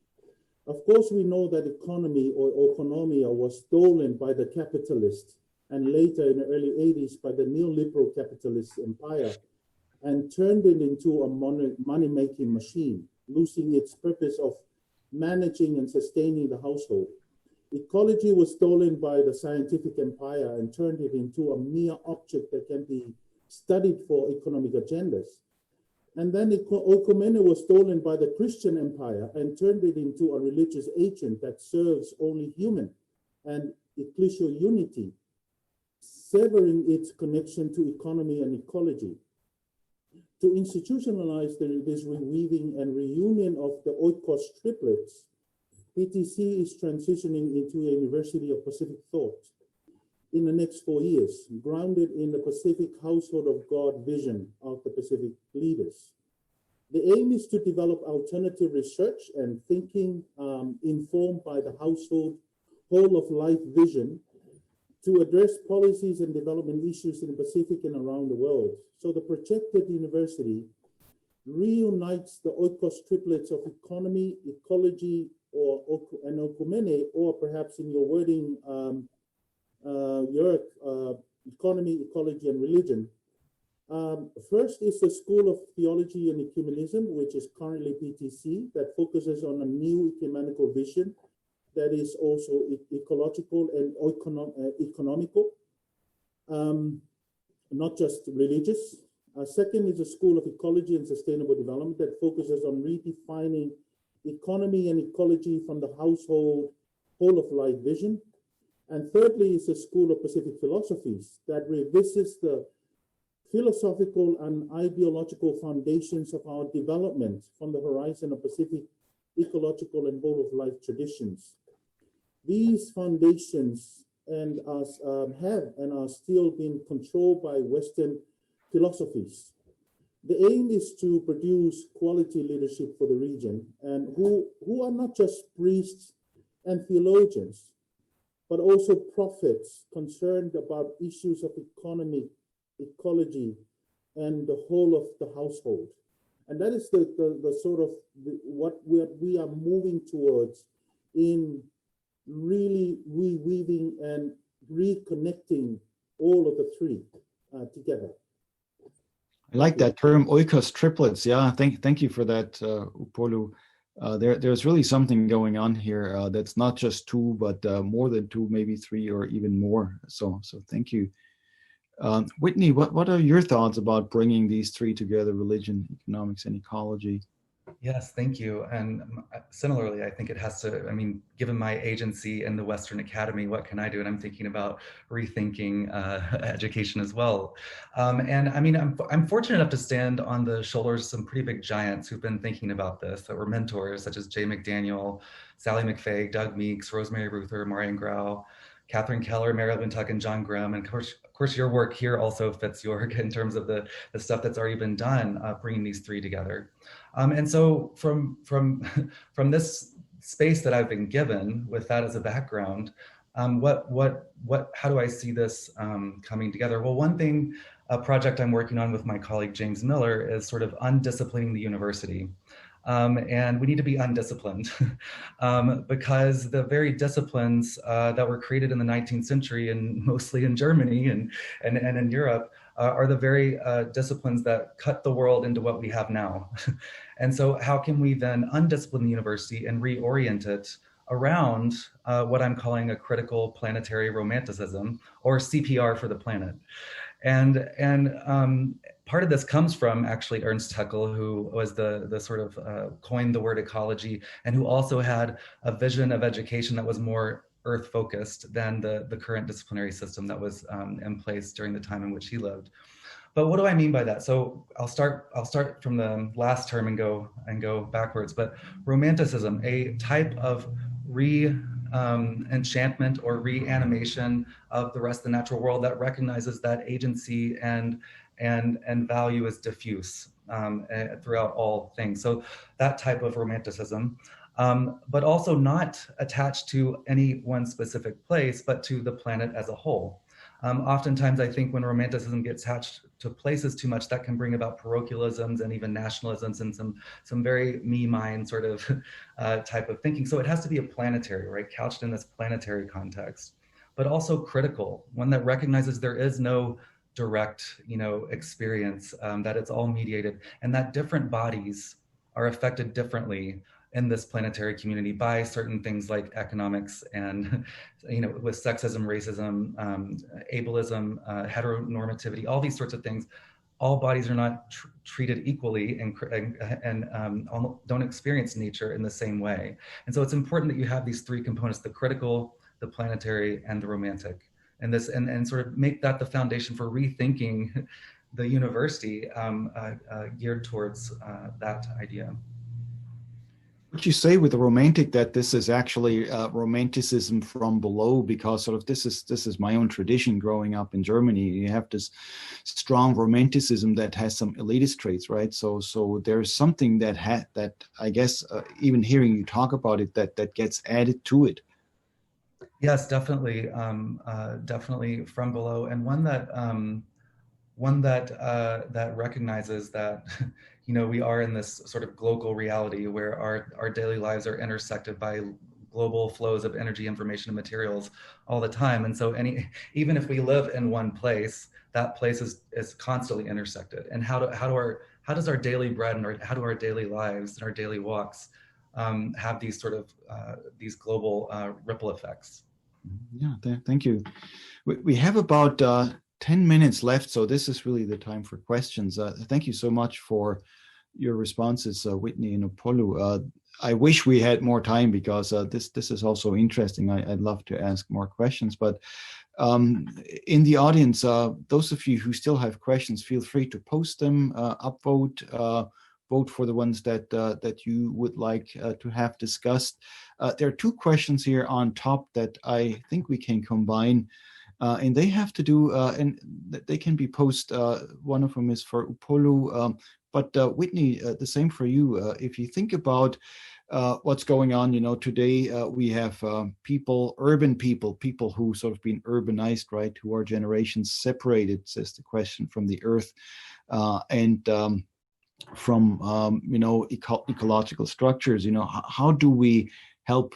Of course, we know that economy or oikonomia was stolen by the capitalists and later in the early 80s by the neoliberal capitalist empire and turned it into a money-making machine, losing its purpose of managing and sustaining the household. Ecology was stolen by the scientific empire and turned it into a mere object that can be studied for economic agendas. And then oikumene was stolen by the Christian empire and turned it into a religious agent that serves only human and ecclesial unity, severing its connection to economy and ecology. To institutionalize this reweaving and reunion of the oikos triplets, PTC is transitioning into a University of Pacific Thought in the next 4 years, grounded in the Pacific household of God vision of the Pacific leaders. The aim is to develop alternative research and thinking informed by the household whole of life vision to address policies and development issues in the Pacific and around the world. So the projected university reunites the oikos triplets of economy, ecology, and oikumene, or perhaps in your wording, economy, ecology, and religion. First is the School of Theology and Ecumenism, which is currently PTC, that focuses on a new ecumenical vision that is also ecological and economical, not just religious. Second is the School of Ecology and Sustainable Development that focuses on redefining economy and ecology from the household whole of life vision. And thirdly is the School of Pacific Philosophies that revisits the philosophical and ideological foundations of our development from the horizon of Pacific ecological and whole of life traditions. These foundations have and are still being controlled by Western philosophies. The aim is to produce quality leadership for the region and who are not just priests and theologians, but also prophets concerned about issues of economy, ecology, and the whole of the household. And that is the sort of what we are moving towards in really reweaving and reconnecting all of the three together. I like that term, oikos triplets. Yeah, thank you for that, Upolu. There's really something going on here that's not just two, but more than two, maybe three or even more. So thank you. Whitney, what are your thoughts about bringing these three together, religion, economics, and ecology? Yes, thank you. And similarly, I think it has to, given my agency in the Western Academy, what can I do? And I'm thinking about rethinking education as well. I'm fortunate enough to stand on the shoulders of some pretty big giants who've been thinking about this, that were mentors, such as Jay McDaniel, Sally McFaig, Doug Meeks, Rosemary Ruther, Marian Grau, Catherine Keller, Mary Wintuck, and John Graham. And of course, your work here also fits, Joerg, in terms of the stuff that's already been done, bringing these three together. And so from this space that I've been given, with that as a background, how do I see this coming together? Well, one thing, a project I'm working on with my colleague James Miller, is sort of undisciplining the university. And we need to be undisciplined because the very disciplines that were created in the 19th century and mostly in Germany and in Europe are the very disciplines that cut the world into what we have now. And so how can we then undiscipline the university and reorient it around what I'm calling a critical planetary romanticism, or CPR for the planet? And part of this comes from actually Ernst Haeckel, who was the sort of coined the word ecology, and who also had a vision of education that was more earth focused than the current disciplinary system that was in place during the time in which he lived. But what do I mean by that? So I'll start from the last term and go backwards. But romanticism, a type of enchantment or reanimation of the rest of the natural world that recognizes that agency and value is diffuse throughout all things. So that type of romanticism, but also not attached to any one specific place, but to the planet as a whole. Oftentimes, I think when romanticism gets attached to places too much, that can bring about parochialisms and even nationalisms and some very me-mine sort of type of thinking. So it has to be a planetary, right, couched in this planetary context, but also critical, one that recognizes there is no direct, experience, that it's all mediated, and that different bodies are affected differently in this planetary community by certain things like economics and, with sexism, racism, ableism, heteronormativity, all these sorts of things. All bodies are not treated equally and don't experience nature in the same way. And so it's important that you have these three components: the critical, the planetary, and the romantic. And this and sort of make that the foundation for rethinking the university geared towards that idea. Would you say with the romantic that this is actually romanticism from below? Because sort of this is my own tradition growing up in Germany. You have this strong romanticism that has some elitist traits, right? So there's something that I guess even hearing you talk about it that gets added to it. Yes, definitely, definitely from below, and one that recognizes that we are in this sort of global reality where our daily lives are intersected by global flows of energy, information, and materials all the time. And so even if we live in one place, that place is constantly intersected. And how does our daily bread and how do our daily lives and our daily walks have these sort of these global ripple effects? Yeah, thank you. We have about 10 minutes left, so this is really the time for questions. Thank you so much for your responses, Whitney and Upolu. I wish we had more time because this is also interesting. I'd love to ask more questions, but in the audience, those of you who still have questions, feel free to post them, upvote, vote for the ones that you would like to have discussed. There are two questions here on top that I think we can combine, and they have to do, and they can be posted. One of them is for Upolu, but Whitney, the same for you. If you think about what's going on, today we have urban people who sort of been urbanized, right, who are generations separated, says the question, from the earth, and from ecological structures. How do we help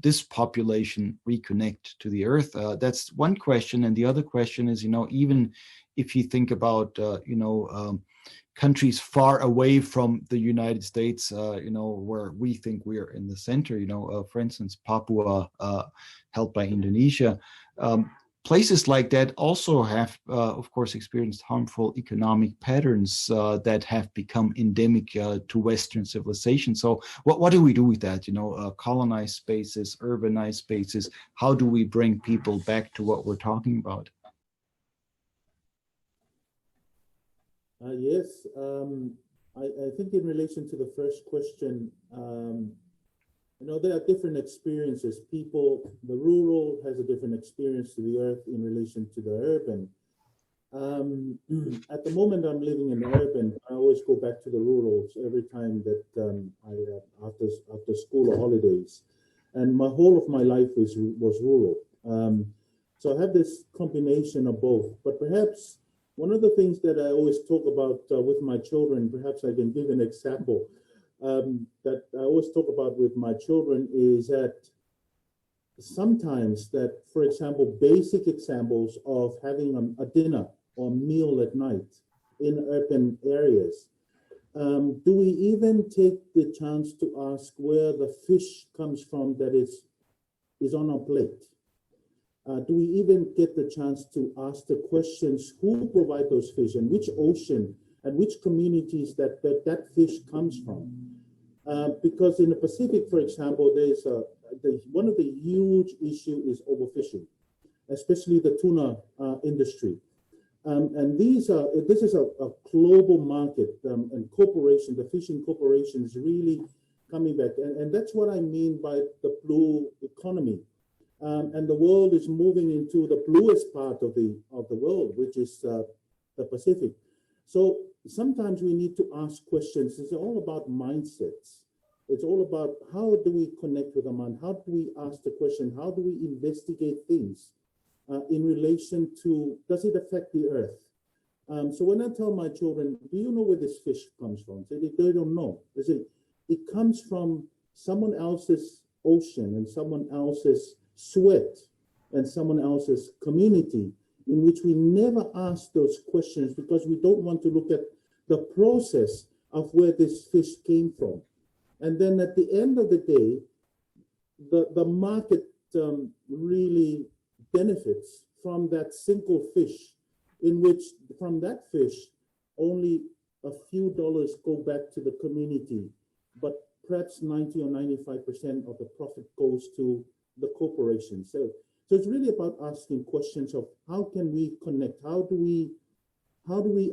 this population reconnect to the earth? That's one question. And the other question is, even if you think about countries far away from the United States, where we think we are in the center, for instance, Papua, held by Indonesia. Places like that also have, of course, experienced harmful economic patterns that have become endemic to Western civilization. So what do we do with that? Colonized spaces, urbanized spaces, how do we bring people back to what we're talking about? Yes, I think in relation to the first question, there are different experiences. The rural has a different experience to the earth in relation to the urban. At the moment I'm living in the urban, I always go back to the rurals every time that after school or holidays. And my whole of my life was rural. So I have this combination of both. But perhaps one of the things that I always talk about with my children, perhaps I can give an example. that I always talk about with my children is that sometimes that, for example, basic examples of having a dinner or meal at night in urban areas, do we even take the chance to ask where the fish comes from that is on our plate? Do we even get the chance to ask the questions, who provide those fish and which ocean and which communities that fish comes from? Because in the Pacific, for example, one of the huge issue is overfishing, especially the tuna industry. And this is a global market, and the fishing corporation is really coming back. And that's what I mean by the blue economy. And the world is moving into the bluest part of the world, which is the Pacific. So sometimes we need to ask questions. It's all about mindsets. It's all about how do we connect with the mind? How do we ask the question? How do we investigate things in relation to, does it affect the earth? So when I tell my children, do you know where this fish comes from? They don't know. They say, it comes from someone else's ocean and someone else's sweat and someone else's community, in which we never ask those questions because we don't want to look at the process of where this fish came from. And then at the end of the day, the market really benefits from that single fish, in which from that fish, only a few dollars go back to the community, but perhaps 90 or 95% of the profit goes to the corporation. So it's really about asking questions of how can we connect? How do we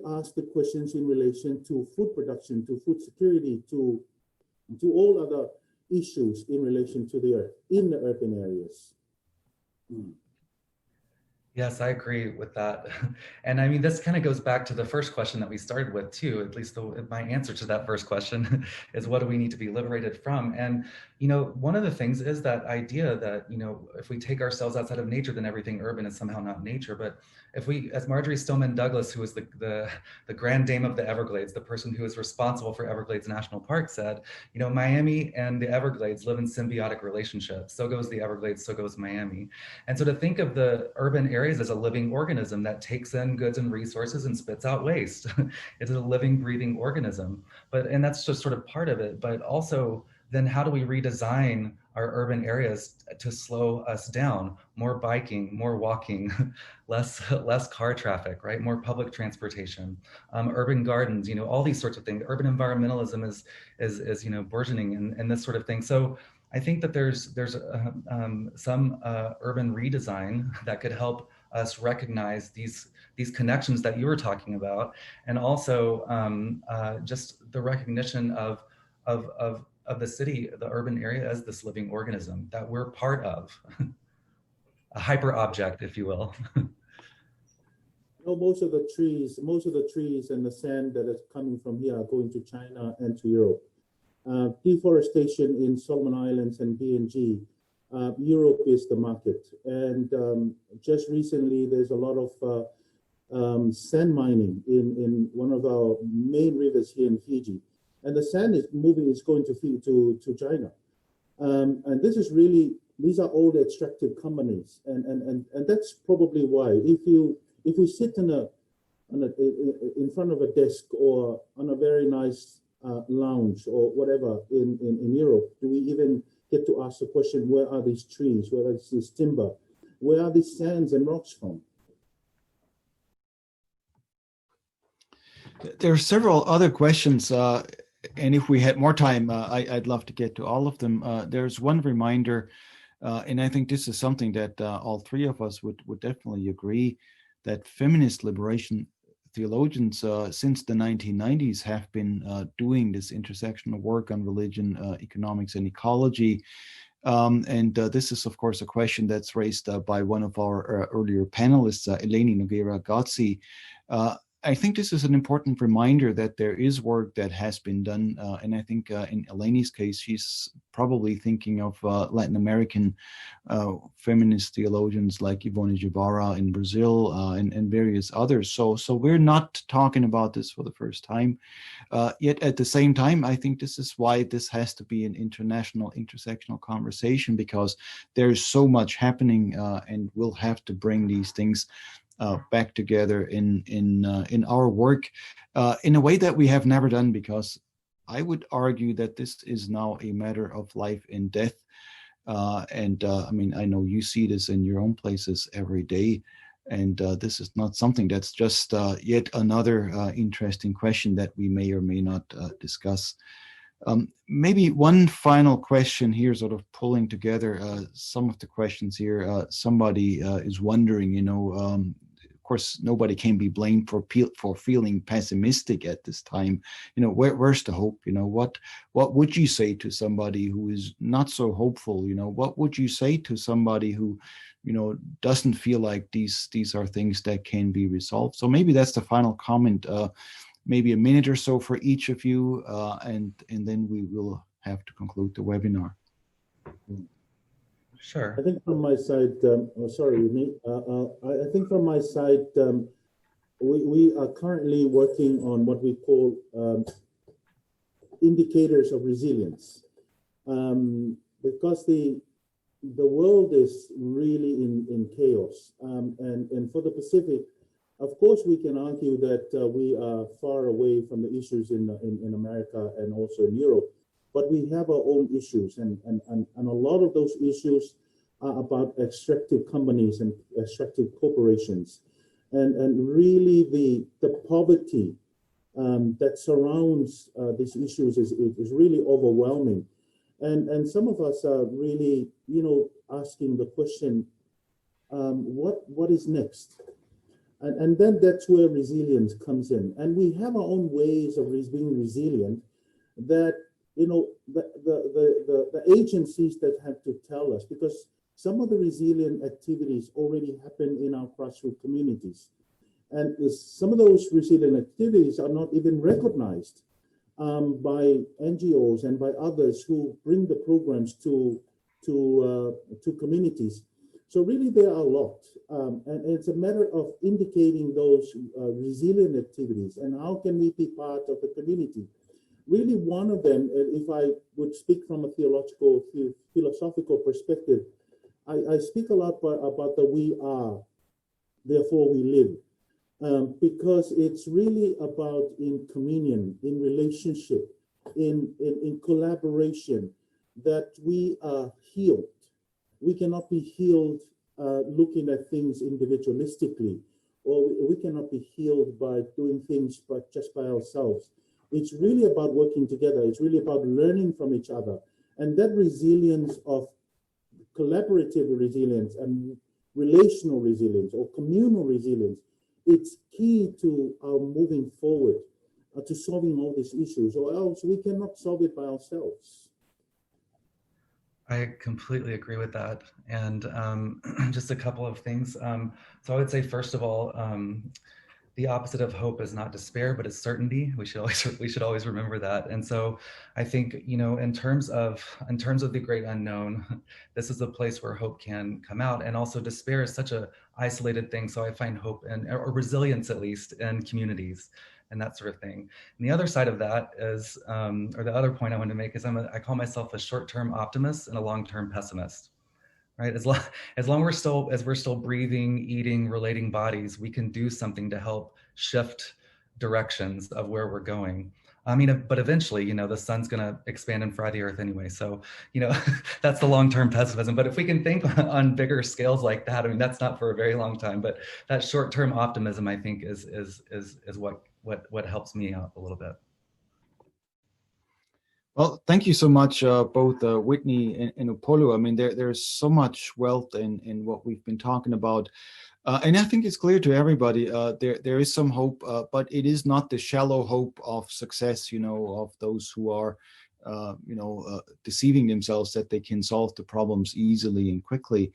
ask the questions in relation to food production, to food security, to all other issues in relation to the earth in the urban areas? Yes, I agree with that. And I mean, this kind of goes back to the first question that we started with too, at least my answer to that first question is, what do we need to be liberated from? And, you know, one of the things is that idea that, you know, if we take ourselves outside of nature, then everything urban is somehow not nature. But if we, as Marjorie Stoneman Douglas, who was the grand dame of the Everglades, the person who is responsible for Everglades National Park, said, you know, Miami and the Everglades live in symbiotic relationships. So goes the Everglades, so goes Miami. And so to think of the urban areas as a living organism that takes in goods and resources and spits out waste. It's a living, breathing organism. And that's just sort of part of it. But also, then how do we redesign our urban areas to slow us down? More biking, more walking, less car traffic, right? More public transportation, urban gardens, you know, all these sorts of things. Urban environmentalism is you know, burgeoning and this sort of thing. So I think that there's some urban redesign that could help us recognize these connections that you were talking about, and also just the recognition of the city, the urban area, as this living organism that we're part of, a hyper object, if you will. No, most of the trees and the sand that is coming from here are going to China and to Europe. Deforestation in Solomon Islands and PNG, Europe is the market. And just recently, there's a lot of sand mining in one of our main rivers here in Fiji. And the sand is going to China. And this is really, these are all the extractive companies. And that's probably why, if we sit in front of a desk or on a very nice lounge or whatever in Europe, do we even get to ask the question, where are these trees? Where is this timber? Where are these sands and rocks from? There are several other questions, and if we had more time, I'd love to get to all of them. There's one reminder, and I think this is something that all three of us would definitely agree, that feminist liberation theologians since the 1990s have been doing this intersectional work on religion, economics, and ecology. And this is, of course, a question that's raised by one of our earlier panelists, Eleni Nogueira Gozzi. I think this is an important reminder that there is work that has been done. And I think in Eleni's case, she's probably thinking of Latin American feminist theologians like Ivone Guevara in Brazil and various others. So we're not talking about this for the first time. Yet at the same time, I think this is why this has to be an international, intersectional conversation, because there's so much happening, and we'll have to bring these things back together in our work in a way that we have never done, because I would argue that this is now a matter of life and death. I mean, I know you see this in your own places every day, and this is not something that's just yet another interesting question that we may or may not discuss. Maybe one final question here, sort of pulling together some of the questions here. Somebody is wondering, of course, nobody can be blamed for feeling pessimistic at this time. Where's the hope? What would you say to somebody who is not so hopeful? What would you say to somebody who, doesn't feel like these are things that can be resolved? So maybe that's the final comment. Maybe a minute or so for each of you, and then we will have to conclude the webinar. Sure. I think from my side, I think from my side, we are currently working on what we call indicators of resilience, because the world is really in chaos, and for the Pacific, of course, we can argue that we are far away from the issues in America and also in Europe, but we have our own issues, and a lot of those issues are about extractive companies and extractive corporations, and really the poverty that surrounds these issues is really overwhelming, and some of us are really asking the question, what is next? And then that's where resilience comes in. And we have our own ways of being resilient that, the agencies that have to tell us, because some of the resilient activities already happen in our grassroots communities. And some of those resilient activities are not even recognized by NGOs and by others who bring the programs to communities. So really there are a lot, and it's a matter of indicating those resilient activities and how can we be part of the community. Really one of them, if I would speak from a philosophical perspective, I speak a lot about the we are, therefore we live, because it's really about in communion, in relationship, in collaboration, that we are healed. We cannot be healed looking at things individualistically, or we cannot be healed by doing things just by ourselves. It's really about working together. It's really about learning from each other. And that resilience of collaborative resilience and relational resilience or communal resilience, it's key to our moving forward, to solving all these issues, or else we cannot solve it by ourselves. I completely agree with that. And just a couple of things. So I would say, first of all, the opposite of hope is not despair, but it's certainty. We should always remember that. And so I think, in terms of the great unknown, this is a place where hope can come out. And also despair is such a isolated thing. So I find hope or resilience, at least, in communities and that sort of thing. And the other side of that is, or the other point I want to make is I call myself a short-term optimist and a long-term pessimist, right? As long as we're still breathing, eating, relating bodies, we can do something to help shift directions of where we're going. I mean, but eventually, the sun's going to expand and fry the earth anyway. So, that's the long-term pessimism. But if we can think on bigger scales like that, I mean, that's not for a very long time. But that short-term optimism, I think, is what helps me out a little bit. Well, thank you so much, both Whitney and Upolu. I mean, there's so much wealth in what we've been talking about. And I think it's clear to everybody, there is some hope, but it is not the shallow hope of success, of those who are, deceiving themselves that they can solve the problems easily and quickly.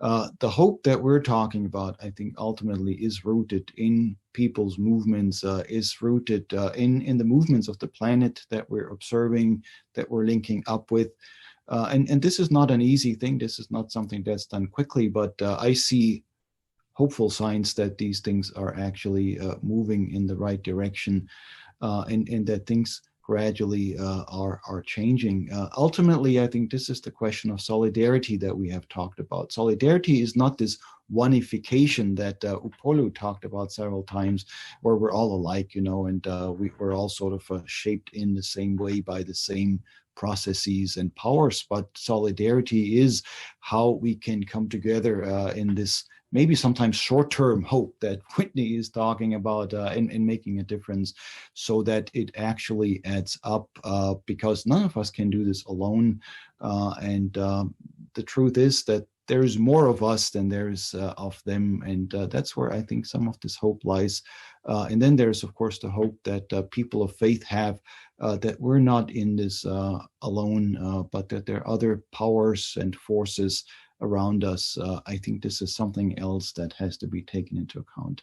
The hope that we're talking about, I think, ultimately is rooted in people's movements, is rooted in the movements of the planet that we're observing, that we're linking up with. And this is not an easy thing. This is not something that's done quickly, but I see hopeful signs that these things are actually moving in the right direction, and that things gradually are changing. Ultimately, I think this is the question of solidarity that we have talked about. Solidarity is not this oneification that Upolu talked about several times, where we're all alike, and we're all sort of shaped in the same way by the same processes and powers. But solidarity is how we can come together in this maybe sometimes short-term hope that Whitney is talking about in making a difference, so that it actually adds up, because none of us can do this alone. And the truth is that there is more of us than there is of them. And that's where I think some of this hope lies. And then there's, of course, the hope that people of faith have, that we're not in this alone, but that there are other powers and forces around us. I think this is something else that has to be taken into account.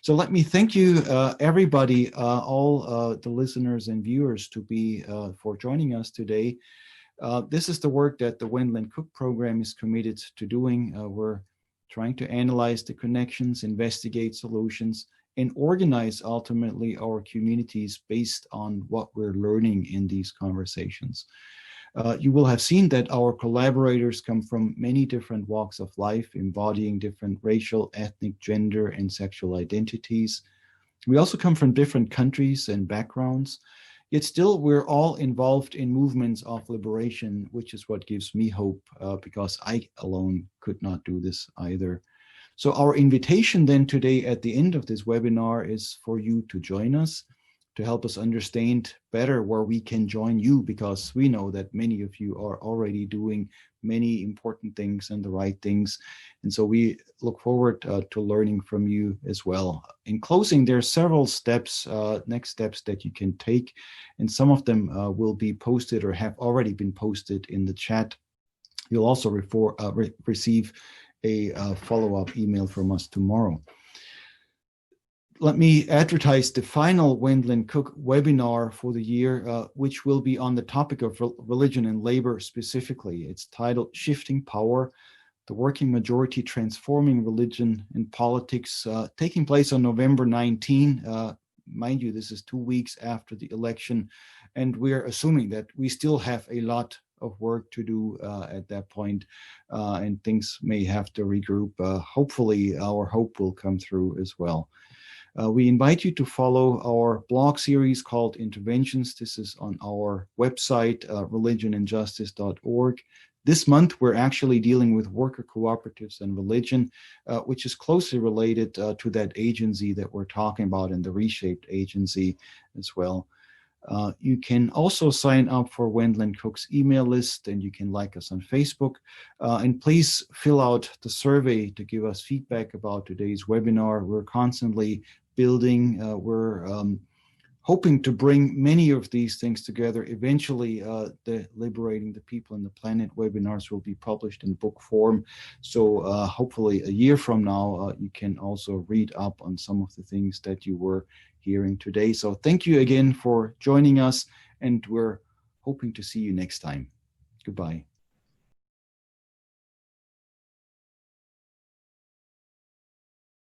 So let me thank you, everybody, all the listeners and viewers, for joining us today. This is the work that the Wendland-Cook program is committed to doing. We're trying to analyze the connections, investigate solutions, and organize ultimately our communities based on what we're learning in these conversations. You will have seen that our collaborators come from many different walks of life, embodying different racial, ethnic, gender, and sexual identities. We also come from different countries and backgrounds, yet still we're all involved in movements of liberation, which is what gives me hope, because I alone could not do this either. So our invitation then today at the end of this webinar is for you to join us, to help us understand better where we can join you, because we know that many of you are already doing many important things and the right things. And so we look forward to learning from you as well. In closing, there are several steps, next steps that you can take, and some of them will be posted or have already been posted in the chat. You'll also receive a follow-up email from us tomorrow. Let me advertise the final Wendland-Cook webinar for the year, which will be on the topic of religion and labor specifically. It's titled Shifting Power, the Working Majority Transforming Religion and Politics, taking place on November 19. Mind you, this is 2 weeks after the election, and we're assuming that we still have a lot of work to do at that point, and things may have to regroup. Hopefully, our hope will come through as well. We invite you to follow our blog series called Interventions. This is on our website, religionandjustice.org. This month, we're actually dealing with worker cooperatives and religion, which is closely related to that agency that we're talking about, and the reshaped agency as well. You can also sign up for Wendland-Cook's email list, and you can like us on Facebook. And please fill out the survey to give us feedback about today's webinar. We're constantly building. We're hoping to bring many of these things together. Eventually, the Liberating the People and the Planet webinars will be published in book form. So hopefully a year from now, you can also read up on some of the things that you were hearing today. So thank you again for joining us, and we're hoping to see you next time. Goodbye.